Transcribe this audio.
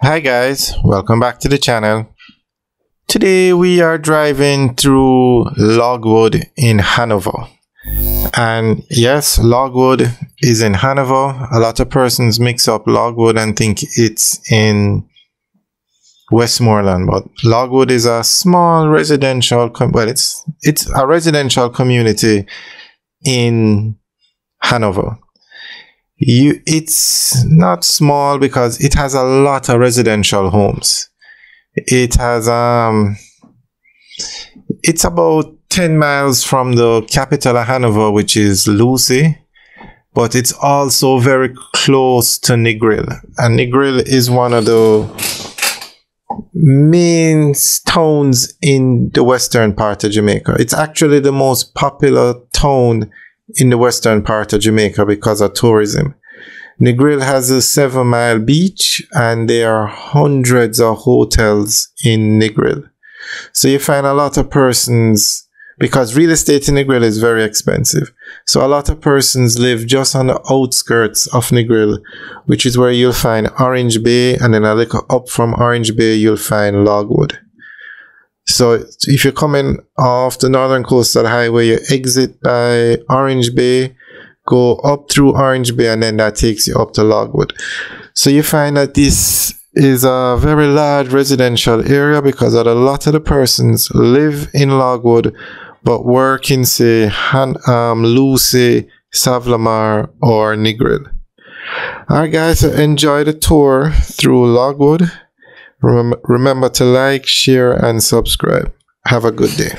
Hi guys, welcome back to the channel. Today we are driving through Logwood in Hanover. And yes, Logwood is in Hanover. A lot of persons mix up Logwood and think it's in Westmoreland, but Logwood is a small residential, it's a residential community in Hanover. It's not small because it has a lot of residential homes. It has it's about 10 miles from the capital of Hanover, which is Lucy, but it's also very close to Negril. And Negril is one of the main towns in the western part of Jamaica. It's actually the most popular town in the western part of Jamaica because of tourism. Negril has a 7-mile beach and there are hundreds of hotels in Negril. So you find a lot of persons, because real estate in Negril is very expensive. So a lot of persons live just on the outskirts of Negril, which is where you'll find Orange Bay, and then a little up from Orange Bay you'll find Logwood. So if you're coming off the northern coastal highway, you exit by Orange Bay, go up through Orange Bay, and then that takes you up to Logwood. So you find that this is a very large residential area because a lot of the persons live in Logwood but work in, say, Lucy, Savlamar, or Negril. Alright guys, so enjoy the tour through Logwood. Remember to like, share, and subscribe. Have a good day.